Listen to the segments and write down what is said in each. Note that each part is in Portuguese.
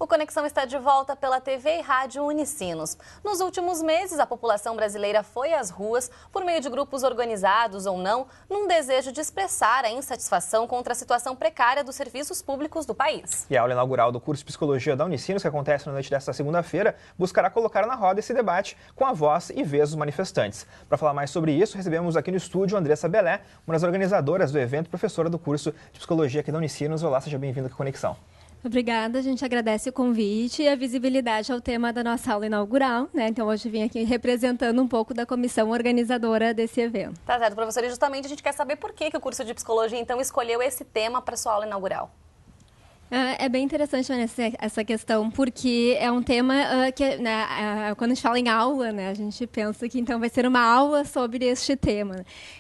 O Conexão está de volta pela TV e Rádio Unicinos. Nos últimos meses, a população brasileira foi às ruas, por meio de grupos organizados ou não, num desejo de expressar a insatisfação contra a situação precária dos serviços públicos do país. E a aula inaugural do curso de Psicologia da Unicinos, que acontece na noite desta segunda-feira, buscará colocar na roda esse debate com a voz e vez dos manifestantes. Para falar mais sobre isso, recebemos aqui no estúdio a Andressa Belé, uma das organizadoras do evento, professora do curso de Psicologia aqui da Unicinos. Olá, seja bem-vindo aqui à Conexão. Obrigada, a gente agradece o convite e a visibilidade ao tema da nossa aula inaugural, né? Então, hoje vim aqui representando um pouco da comissão organizadora desse evento. Tá certo, professora, e justamente a gente quer saber por que o curso de Psicologia, então, escolheu esse tema para sua aula inaugural. É bem interessante, Vanessa, essa questão, porque é um tema que, né, quando a gente fala em aula, né, a gente pensa que então vai ser uma aula sobre este tema.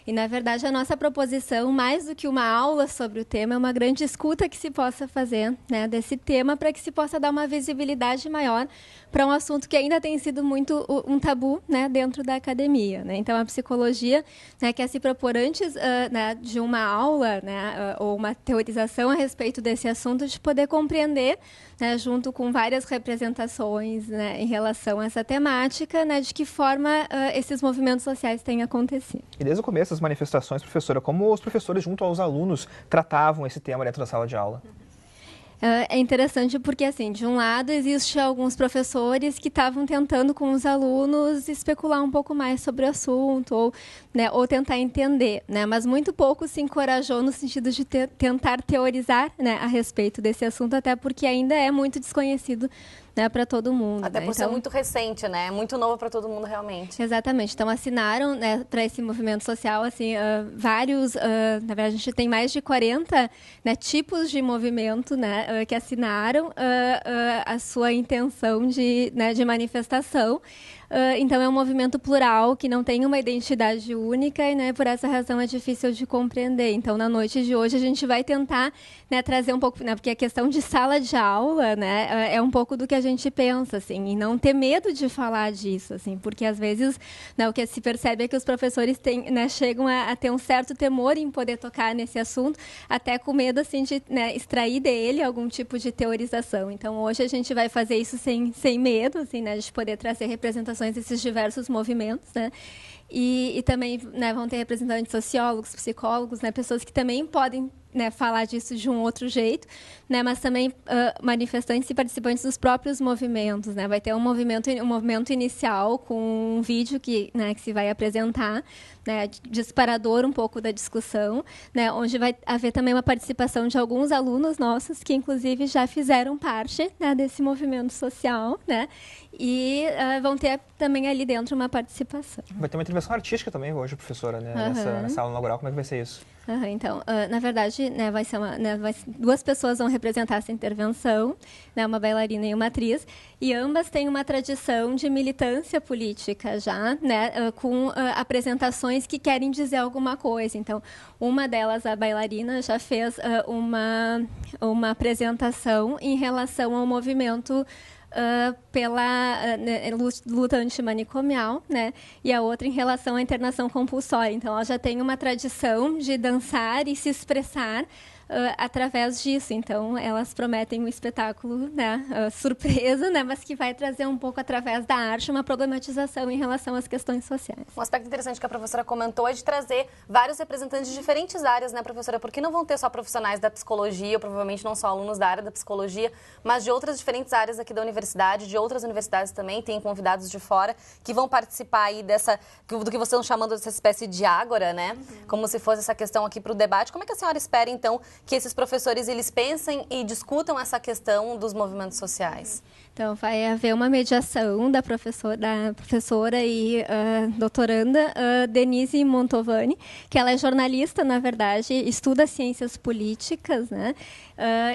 E, na verdade, a nossa proposição, mais do que uma aula sobre o tema, é uma grande escuta que se possa fazer, né, desse tema para que se possa dar uma visibilidade maior para um assunto que ainda tem sido muito um tabu, né, dentro da academia. Né? Então, a psicologia, né, quer se propor antes né, de uma aula, né, ou uma teorização a respeito desse assunto, de poder compreender, né, junto com várias representações, né, em relação a essa temática, né, de que forma esses movimentos sociais têm acontecido. E desde o começo das manifestações, professora, como os professores junto aos alunos tratavam esse tema dentro da sala de aula? É interessante porque, assim, de um lado, existem alguns professores que estavam tentando com os alunos especular um pouco mais sobre o assunto ou, né, ou tentar entender, né? Mas muito pouco se encorajou no sentido de tentar teorizar, né, a respeito desse assunto, até porque ainda é muito desconhecido, né, para todo mundo. Até né? por ser muito recente, né? É muito novo para todo mundo, realmente. Exatamente. Então, assinaram, né, para esse movimento social, assim, vários... na verdade, a gente tem mais de 40, né, tipos de movimento, né, que assinaram a sua intenção de manifestação. Então, é um movimento plural, que não tem uma identidade única e, né, por essa razão, é difícil de compreender. Então, na noite de hoje, a gente vai tentar, né, trazer um pouco... Né, porque a questão de sala de aula, né, é um pouco do que a gente pensa, assim, e não ter medo de falar disso, assim, porque, às vezes, né, o que se percebe é que os professores chegam a ter um certo temor em poder tocar nesse assunto, até com medo, assim, de, né, extrair dele algum tipo de teorização. Então, hoje, a gente vai fazer isso sem medo, assim, né, de poder trazer representações desses diversos movimentos, né? E também, né, vão ter representantes sociólogos, psicólogos, né, pessoas que também podem, né, falar disso de um outro jeito, né, mas também manifestantes e participantes dos próprios movimentos, né? Vai ter um movimento inicial com um vídeo que se vai apresentar, né, disparador um pouco da discussão, né, onde vai haver também uma participação de alguns alunos nossos que, inclusive, já fizeram parte, né, desse movimento social, né, e vão ter também ali dentro uma participação. Vai ter uma intervenção artística também hoje, professora, né, nessa aula inaugural. Como é que vai ser isso? Então, na verdade, né, duas pessoas vão representar essa intervenção, né, uma bailarina e uma atriz, e ambas têm uma tradição de militância política já, né, com apresentações que querem dizer alguma coisa. Então, uma delas, a bailarina, já fez uma apresentação em relação ao movimento pela luta antimanicomial, né? E a outra em relação à internação compulsória. Então, ela já tem uma tradição de dançar e se expressar através disso. Então, elas prometem um espetáculo, né, surpresa, né, mas que vai trazer um pouco, através da arte, uma problematização em relação às questões sociais. Um aspecto interessante que a professora comentou é de trazer vários representantes de diferentes áreas, né, professora? Porque não vão ter só profissionais da psicologia, ou provavelmente não só alunos da área da psicologia, mas de outras diferentes áreas aqui da universidade, de outras universidades também, tem convidados de fora que vão participar aí do que vocês estão chamando dessa espécie de ágora, né? Como se fosse essa questão aqui para o debate. Como é que a senhora espera, então, que esses professores eles pensem e discutam essa questão dos movimentos sociais? Então, vai haver uma mediação da professora e doutoranda Denise Montovani, que ela é jornalista, na verdade, estuda ciências políticas, né?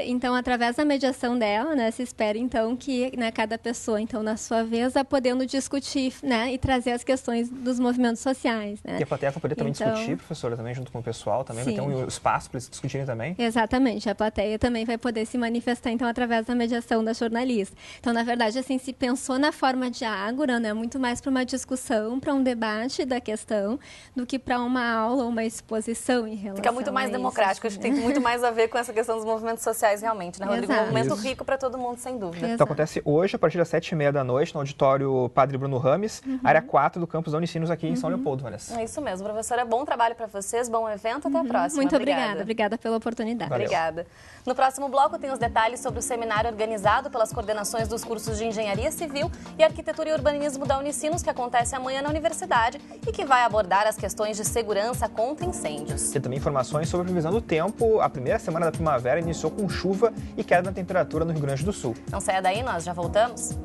Então, através da mediação dela, né, se espera, então, que, né, cada pessoa, então, na sua vez, vá podendo discutir, né, e trazer as questões dos movimentos sociais. Né? E a plateia vai poder também discutir, professora, também junto com o pessoal, também sim. Vai ter um espaço para eles discutirem também? Exatamente, a plateia também vai poder se manifestar, então, através da mediação da jornalista. Então, na verdade, assim, se pensou na forma de ágora, né, muito mais para uma discussão, para um debate da questão, do que para uma aula ou uma exposição em relação Fica muito mais democrático, acho que tem muito mais a ver com essa questão dos movimentos movimentos sociais realmente, né, Rodrigo? Um Exato. momento Isso. rico para todo mundo, sem dúvida. Exato. Então acontece hoje, a partir das 7h30 da noite, no auditório Padre Bruno Rames, área 4 do campus da Unicinos aqui em São Leopoldo, Vanessa. É isso mesmo, professora. Bom trabalho para vocês, bom evento. Até a próxima. Muito obrigada. Obrigada pela oportunidade. Valeu. Obrigada. No próximo bloco tem os detalhes sobre o seminário organizado pelas coordenações dos cursos de Engenharia Civil e Arquitetura e Urbanismo da Unicinos, que acontece amanhã na universidade e que vai abordar as questões de segurança contra incêndios. Tem também informações sobre a previsão do tempo. A primeira semana da primavera iniciou com chuva e queda na temperatura no Rio Grande do Sul. Não saia daí, nós já voltamos.